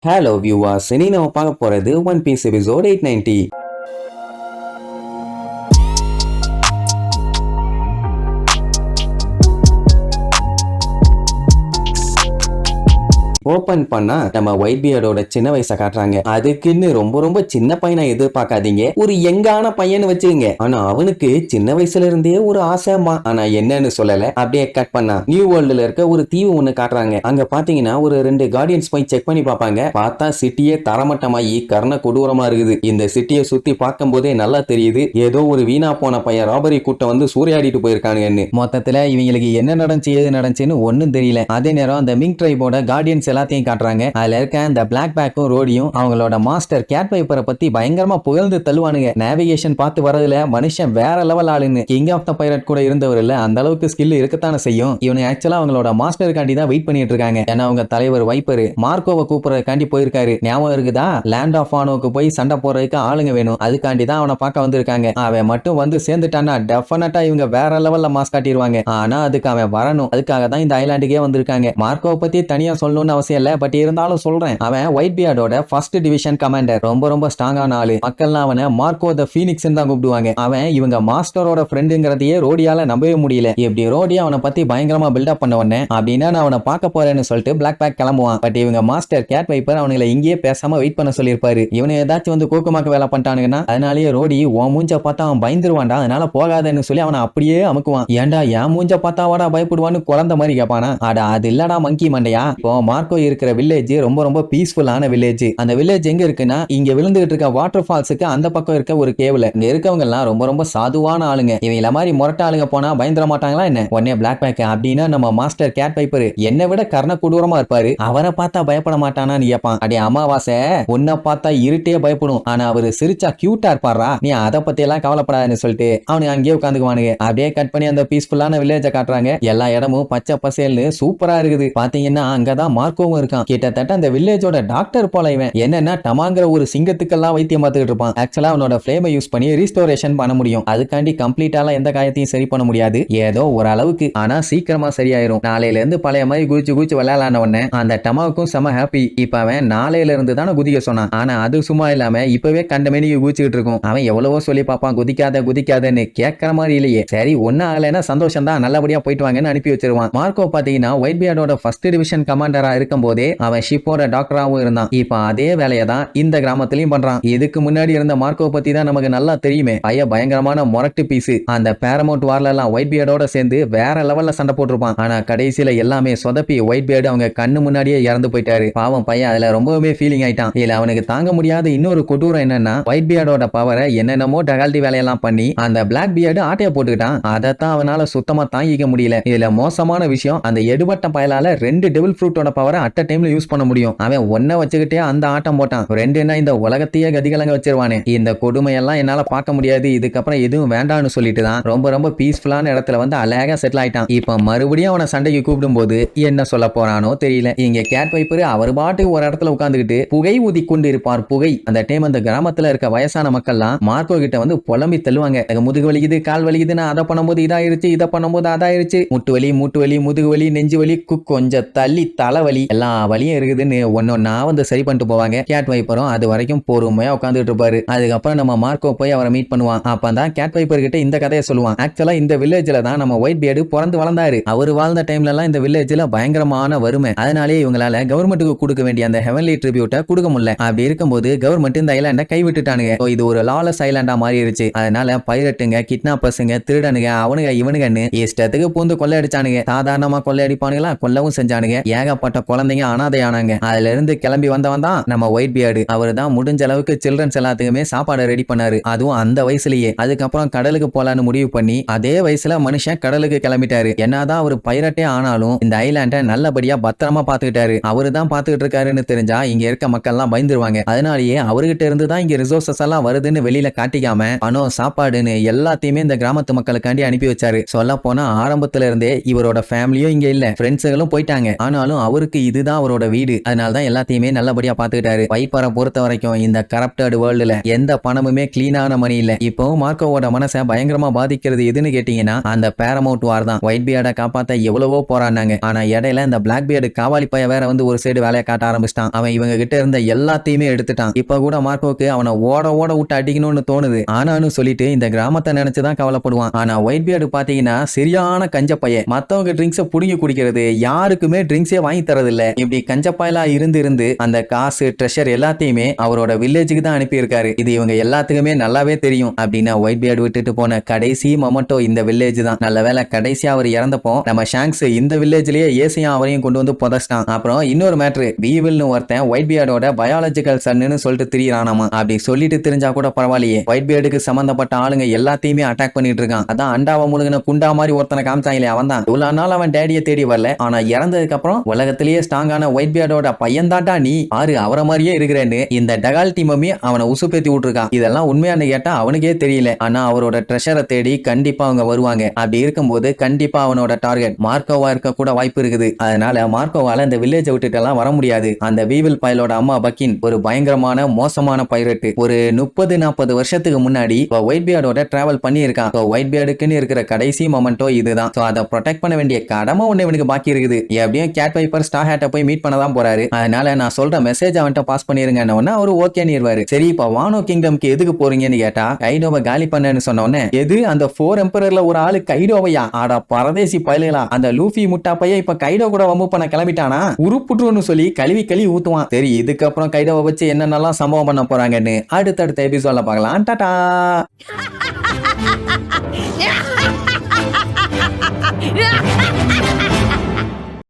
Hello viewers, இனி நம்ம பார்க்க போறது ஒன் பீஸ் எபிசோட் 890. ஓபன் பண்ணா நம்ம ஒயிட் பியர்டோட சின்ன வயசை காட்டுறாங்க. அதுக்குன்னு ரொம்ப ரொம்ப சின்ன பையனை எதிர்பார்க்காதீங்க, ஒரு யங்கான பையன் வச்சுங்க. ஆனா அவனுக்கு சின்ன வயசுல இருந்தே ஒரு ஆசைமா. ஆனா என்னன்னு சொல்லல. அப்படியே கட் பண்ணா நியூ வேர்ல்டுல இருக்க ஒரு தீவு ஒண்ணு காட்டுறாங்க. அங்க பாத்தீங்கன்னா ஒரு 2 கார்டியன்ஸ் போய் செக் பண்ணி பாப்பாங்க. பார்த்தா சிட்டியே தரமட்டமாயி கர்ண கொடூரமா இருக்குது. இந்த சிட்டியை சுத்தி பார்க்கும் போதே நல்லா தெரியுது ஏதோ ஒரு வீணா போன பையன் ராபரி கூட்டம் வந்து சூறையாடிட்டு போயிருக்கானுங்கன்னு. மொத்தத்துல இவங்களுக்கு என்ன நடந்துச்சு ஏது நடந்துச்சுன்னு ஒன்னும் தெரியல. அதே நேரம் அந்த மிங் ட்ரைபோட கார்டியன்ஸ் எல்லாத்தையும் காட்டுறாங்க. அதுல இருக்க அந்த பிளாக் பேக்கும் ரோடியும் அவங்களோட மாஸ்டர் கேட் வைப்பரை பத்தி பயங்கரமா புகழ்ந்து தள்ளுவானுங்க. நேவிகேஷன் பார்த்து வரதுல மனுஷன் வேற லெவல் ஆளுன்னு. கிங் ஆஃப் த பைரட் கூட இருந்தவர் இல்ல, அந்த அளவுக்கு ஸ்கில் இருக்கத்தானே செய்யும். இவனு ஆக்சுவலா அவங்களோட மாஸ்டருக்காண்டி தான் வெயிட் பண்ணிட்டு இருக்காங்க. ஏன்னா அவங்க தலைவர் வைப்பர் மார்க்கோவை கூப்பிடுறதுக்காண்டி போயிருக்காரு. ஞாபகம் இருக்குதா? லேண்ட் ஆஃப் ஆனோக்கு போய் சண்டை போறதுக்கு ஆளுங்க வேணும், அதுக்காண்டி தான் அவனை பார்க்க வந்திருக்காங்க. அவன் மட்டும் வந்து சேர்ந்துட்டான்னா டெஃபினட்டா இவங்க வேற லெவல்ல மாஸ் காட்டிடுவாங்க. ஆனா அதுக்கு அவன் வரணும். அதுக்காக தான் இந்த ஐலாண்டுக்கே வந்திருக்காங்க. மார்க்கோவை பத்தி தனியா சொல்லணும்னு அவசியம் இல்ல, பட் இருந்தாலும் சொல்றேன். அவன் ஒயிட் பியர்டோட ஃபர்ஸ்ட் டிவிஷன் கமாண்டர். ரொம்ப ரொம்ப ஸ்ட்ராங்கான ஆளு. மக்கள்லாம் அவனை மார்க்கோ த ஃபீனிக்ஸ் தான் கூப்பிடுவாங்க. அவன் இவங்க மாஸ்டரோட ஃப்ரெண்டுங்கிறதையே ரோடியால நம்பவே முடியல. இப்படி ரோடி அவனை பத்தி பயங்கரமா பில்டப் பண்ண உடனே அப்படின்னா நான் அவனை பார்க்க போறேன்னு சொல்லிட்டு பிளாக் பேக் கிளம்புவான். பட் இவங்க மாஸ்டர் கேட் வைப்பர் அவனுங்களை இங்கேயே பேசாம வெயிட் பண்ண சொல்லியிருப்பாரு. இவனை ஏதாச்சும் வந்து கோக்குமாக்கு வேலை பண்ணிட்டானுங்கன்னா அதனாலேயே ரோடி உன் மூஞ்ச பார்த்தா அவன் பயந்துருவான்டா, அதனால போகாதன்னு சொல்லி அவனை அப்படியே அமுக்குவான். ஏன்டா என் மூஞ்ச பார்த்தா வாடா பயப்படுவான்னு குழந்தை மாதிரி கேட்பானா? அடா அது இல்லடா மங்கி மண்டையா. இப்போ மார்க்கோ இருக்கிற வில்லேஜ் ரொம்ப ரொம்ப பீஸ்ஃபுல்லான வில்லேஜ். அந்த வில்லேஜ் எங்க இருக்குன்னா இங்க விழுந்துகிட்டு இருக்க வாட்டர் ஃபால்ஸுக்கு அந்த பக்கம் இருக்க ஒரு கேவ்ல. இங்க இருக்கவங்க எல்லாம் ரொம்ப ரொம்ப சாதுவான ஆளுங்க. இவங்கள மாதிரி முரட்ட ஆளுங்க போனா பயந்துட மாட்டாங்களா என்ன? உடனே பிளாக் பேக் அப்படின்னா நம்ம மாஸ்டர் கேட் வைப்பர் என்னை விட கர்ண கொடூரமா இருப்பாரு, அவரை பார்த்தா பயப்பட மாட்டானான்னு கேட்பான். அடே அமாவாசை, உன்னை பார்த்தா இருட்டே பயப்படும், ஆனா அவரு சிரிச்சா கியூட்டா இருப்பாரா, நீ அதை பத்தி எல்லாம் கவலைப்படாதுன்னு சொல்லிட்டு அவனுக்கு அங்கேயே உட்காந்துக்குவானுங்க. அப்படியே கட் பண்ணி அந்த பீஸ்ஃபுல்லான வில்லேஜை காட்டுறாங்க. எல்லா இடமும் பச்சை பசேல்னு சூப்பரா இருக்குது. பாத்தீங்கன்னா அங்கதான் மார்க்கோவும் இருக்கான். கிட்டத்தட்ட அந்த வில்லேஜோட டாக்டர் போல. இவன் என்னன்னா டமாங்கிற ஒரு சிங்கத்துக்கெல்லாம் வைத்தியம் பார்த்துட்டு இருப்பான். ஆக்சுவலா அவனோட ஃப்ளேமை யூஸ் பண்ணி ரீஸ்டோரேஷன் பண்ண முடியும். அதுக்காண்டி கம்ப்ளீட்டால எந்த காயத்தையும் சரி பண்ண முடியாது, ஏதோ ஒரு அளவுக்கு. ஆனா சீக்கிரமா சரியாயிரும். நாளையில இருந்து பழைய மாதிரி குதிச்சு குதிச்சு விளையாடலான உடனே அந்த டமாவுக்கும் செம ஹாப்பி. இப்ப அவன் நாளையில இருந்து தானே குதிக்க சொன்னான். ஆனா அது சும்மா இல்லாம இப்பவே கண்டமேனிக்கு குதிச்சுட்டு இருக்கும். அவன் எவ்வளவோ சொல்லி பாப்பான் குதிக்காத குதிக்காதன்னு, கேட்கற மாதிரி இல்லையே. சரி ஒன்னும் ஆகலைன்னா சந்தோஷம் தான், நல்லபடியா போயிட்டு வாங்கன்னு அனுப்பி வச்சிருவான். மார்க்கோ பாத்தீங்கன்னா ஒயிட் பியர்டோட ஃபர்ஸ்ட் டிவிஷன் கமாண்டரா இருக்கும் போதே அவன் ஷிப்போட டாக்டராகவும் இருந்தான். இப்ப அதே வேலையை தான் இந்த கிராமத்திலையும் பண்றான். இதுக்கு முன்னாடி இருந்த மார்க்கோ பத்தி தான் நமக்கு நல்லா தெரியுமே. பயங்கரமான மொரட்டு பீஸ். அந்த பேரமௌண்ட் வார்ல எல்லாம் ஒயிட் பியர்டோட சேர்ந்து வேற லெவல்ல சண்டை போட்டிருப்பான். ஆனா கடைசியில எல்லாமே சொதப்பி ஒயிட் பியர்டு அவங்க கண்ணு முன்னாடியே இறந்து போயிட்டாரு. பாவம் பையன் அதுல ரொம்பவே ஃபீலிங் ஆயிட்டான். இதுல அவனுக்கு தாங்க முடியாத இன்னொரு கொடூரம் என்னன்னா ஒயிட் பியர்டோட பவரை என்னென்னமோ டகால்டி வேலையெல்லாம் பண்ணி அந்த பிளாக் பியர்டு ஆட்டைய போட்டுக்கிட்டான். அதைத்தான் அவனால சுத்தமா தாங்கிக்க முடியல. இதுல மோசமான விஷயம், அந்த எடுபட்ட பயலால 2 டெவில் ஃப்ரூட்டோட பவரை அட் அ டைம்ல யூஸ் பண்ண முடியும். அவன் ஒன்ன வச்சுக்கிட்டே அந்த ஆட்டம் போட்டான். 2ன்னா இந்த உலகத்தையே கதிகலங்க வச்சிருவானே. இந்த கொடுமையெல்லாம் என்னால பார்க்க முடியாது, இதுக்கப்புறம் எதுவும் வேண்டாம்னு சொல்லிட்டு தான் ரொம்ப ரொம்ப பீஸ்ஃபுல்லான இடத்துல வந்து அழகா செட்டில் ஆயிட்டான். இப்ப மறுபடியும் அவனை சண்டைக்கு கூப்பிடும் போது என்ன சொல்ல போறானோ தெரியல. இங்க கேட் வைப்பர் அவர் பாட்டுக்கு ஒரு இடத்துல உட்கார்ந்துகிட்டு புகை ஊதி கொண்டு இருப்பார். புகை அந்த டைம் அந்த கிராமத்துல இருக்க வயசான மக்கள்லாம் மார்க்கோ கிட்ட வந்து புலம்பி தள்ளுவாங்க. முதுகு வலிக்குது, கால் வலிக்குதுன்னு, அதை பண்ணும்போது இதாயிருச்சு, இதை பண்ணும்போது அதாயிருச்சு, மூட்டு வலி, முதுகு வலி, நெஞ்சு வலி, கொஞ்சம் தள்ளி தலைவலி, எல்லா வலியும் இருக்குதுன்னு ஒன்னொன்னா வந்து சரி பண்ணிட்டு போவாங்க. கேட் வைப்பரும் அது வரைக்கும் பொறுமையா உட்காந்துட்டு இருப்பாரு. அதுக்கப்புறம் நம்ம மார்க்கோ போய் அவரை மீட் பண்ணுவான். அப்பதான் கேட் வைப்பர் கிட்ட இந்த கதையை சொல்லுவான். ஆக்சுவலா இந்த வில்லேஜ்ல தான் நம்ம ஒயிட் பியர்டு பிறந்து வளர்ந்தாரு. அவர் வாழ்ந்த டைம்ல எல்லாம் இந்த வில்லேஜ்ல பயங்கரமான வறுமை. அதனாலேயே இவங்களால கவர்மெண்ட்டுக்கு கொடுக்க வேண்டிய அந்த ஹெவன்லி ட்ரிபியூட்டை கொடுக்க முடியல. அப்படி இருக்கும்போது கவர்மெண்ட் இந்த ஐலாண்டை கைவிட்டுட்டானுங்க. இது ஒரு லாலஸ் ஐலாண்டா மாறிடுச்சு. அதனால பைரட்டுங்க, கிட்னாப்பர்ஸுங்க, திருடனுங்க, அவனுங்க இவனுங்கன்னு இஷ்டத்துக்கு பூந்து கொள்ளையடிச்சானுங்க. சாதாரணமா கொள்ளையடிப்பானுங்களா, கொல்லவும் செஞ்சானுங்க. ஏகப்பட்ட குழந்தைங்க அனாதையானாங்க. அதுல இருந்து கிளம்பி வந்தவன் தான் நம்ம ஒயிட் பியர்டு. அவர் தான் முடிஞ்ச அளவுக்கு சில்ட்ரன்ஸ் எல்லாத்துக்குமே சாப்பாடு ரெடி பண்ணாரு, அதுவும் அந்த வயசுலயே. அதுக்கப்புறம் கடலுக்கு போலான்னு முடிவு பண்ணி அதே வயசுல மனுஷன் கடலுக்கு கிளம்பிட்டாரு. என்னதான் அவர் பைரட்டே ஆனாலும் இந்த ஐலாண்டை நல்லபடியா பத்திரமா பாத்துக்கிட்டாரு. அவரு தான் பாத்துக்கிட்டு இருக்காருன்னு தெரிஞ்சா இங்க இருக்க மக்கள் எல்லாம் பயந்துருவாங்க. அதனாலேயே அவர்கிட்ட இருந்து தான் இங்க ரிசோர்சஸ் எல்லாம் வருதுன்னு வெளியில காட்டிக்காம பணம், சாப்பாடுன்னு எல்லாத்தையுமே இந்த கிராமத்து மக்களுக்காண்டி அனுப்பி வச்சாரு. சொல்ல போனா ஆரம்பத்துல இருந்தே இவரோட ஃபேமிலியும் இங்க இல்ல, ஃப்ரெண்ட்ஸுகளும் போயிட்டாங்க. ஆனாலும் அவருக்கு இதுதான் அவரோட வீடு, அதனாலதான் எல்லாத்தையுமே நல்லபடியா பாத்துக்கிட்டாரு. வைப்பரை பொறுத்த வரைக்கும் இந்த கரப்டட் வேர்ல்டுல எந்த பணமுமே கிளீனான மணி இல்ல. இப்போ மார்க்கோவோட மனசை பயங்கரமா பாதிக்கிறது எதுன்னு கேட்டீங்கன்னா அந்த பேரமௌண்ட் வார் தான். ஒயிட் பியர்டை காப்பாத்த எவ்வளவோ போராடினாங்க. ஆனா இடையில இந்த பிளாக் பியர்டு காவாலி பைய வேற வந்து ஒரு சைடு வேலையை காட்ட ஆரம்பிச்சிட்டான். அவன் இவங்க கிட்ட இருந்த எல்லாத்தையுமே எடுத்துட்டான். இப்ப கூட மார்க்கோக்கு அவனை ஓட ஓட விட்டு அடிக்கணும்னு தோணுது. ஆனான்னு சொல்லிட்டு இந்த கிராமத்தை நினைச்சுதான் கவலைப்படுவான். ஆனா ஒயிட் பியர்டு பாத்தீங்கன்னா சரியான கஞ்ச பையன். மத்தவங்க ட்ரிங்க்ஸை புடிங்கி குடிக்கிறது, யாருக்குமே ட்ரிங்க்ஸே வாங்கி தரது இல்ல. இப்படி கஞ்சப்பாயலா இருந்து அந்த காசு ட்ரெஷர் எல்லாத்தையுமே அவரோட வில்லேஜுக்கு தான் அனுப்பி இருக்காரு. இது இவங்க எல்லாத்துக்குமே நல்லாவே தெரியும். அப்படின்னா ஒயிட் பியர்டு விட்டுட்டு போன கடைசி மொமெண்டோ இந்த வில்லேஜ் தான். நல்ல வேளை கடைசியா அவர் இறந்தப்போ நம்ம ஷாங்க்ஸ் இந்த வில்லேஜ்லயே ஏசியா அவரையும் கொண்டு வந்து புதைச்சிட்டான். அப்புறம் இன்னொரு மேட்ரு, வீவில்னு ஒருத்தன் ஒயிட் பியர்டோட பயாலஜிக்கல் சன்னு சொல்லிட்டு திரியறானாமா. அப்படி சொல்லிட்டு தெரிஞ்சா கூட பரவாயில்லையே, ஒயிட் பியர்டுக்கு சம்பந்தப்பட்ட ஆளுங்க எல்லாத்தையுமே அட்டாக் பண்ணிட்டு இருக்கான். அதான் அண்டாவை முழுங்கின குண்டா மாதிரி ஒருத்தனை காமிச்சாங்களே அவன் தான். இவ்வளவு நாள் அவன் டேடியை தேடி வரல, ஆனா இறந்ததுக்கு அப்புறம் உலகத்திலேயே ஸ்ட்ராங்கான ஒயிட் பியர்டோட பையன் தாட்டா நீ, ஆறு அவரை மாதிரியே இருக்கிறேன்னு இந்த டகால்டி மம்மி அவனை உசுப்பேத்தி விட்டுருக்கான். இதெல்லாம் உண்மையானு கேட்டா அவனுக்கே தெரியல. ஆனா அவரோட ட்ரெஷரை தேடி கண்டிப்பா அவங்க வருவாங்க. அப்படி இருக்கும்போது கண்டிப்பா அவனோட டார்கெட் மார்க்கோவா இருக்க கூட வாய்ப்பு இருக்குது. அதனால மார்க்கோவால இந்த வில்லேஜை விட்டுட்டு எல்லாம் வர முடியாது. அந்த வீவில் பயலோட அம்மா பக்கின் ஒரு பயங்கரமான மோசமான பைரட்டு. ஒரு 30-40 வருஷத்துக்கு முன்னாடி ஒயிட் பியர்டோட டிராவல் பண்ணி இருக்கான். ஒயிட் பியர்டுக்குன்னு இருக்கிற கடைசி மொமெண்டோ இதுதான். அதை ப்ரொடெக்ட் பண்ண வேண்டிய கடமை ஒண்ணு இவனுக்கு பாக்கி இருக்குது. எப்படியும் கேட் வைப்பர் ஸ்டார் ஹேட்டை போய் மீட் பண்ணதான் போறாரு. அதனால நான் சொல்ற மெசேஜ் அவன்கிட்ட பாஸ் பண்ணிருங்க. அவரு ஓகே நிறுவாரு. சரி, இப்ப வானோ கிங்டம்க்கு எதுக்கு போறீங்கன்னு கேட்டா கைடோவை காலி பண்ணு சொன்ன உடனே, எது அந்த 4 எம்பரர்ல ஒரு ஆளு கைடோவையா? ஆடா பரதேசி பயலுகளா, அந்த லூஃபி முட்டா பைய இப்ப கைடோ கூட வம்பு பண்ண கிளம்பிட்டானா? உருப்புட்டுன்னு சொல்லி கழுவி ஊத்துவான். சரி, இதுக்கப்புறம் கைடோவை வச்சு என்னென்னலாம் சம்பவம் பண்ண போறாங்கன்னு அடுத்தடுத்த எபிசோட்ல பார்க்கலாம். டாடா.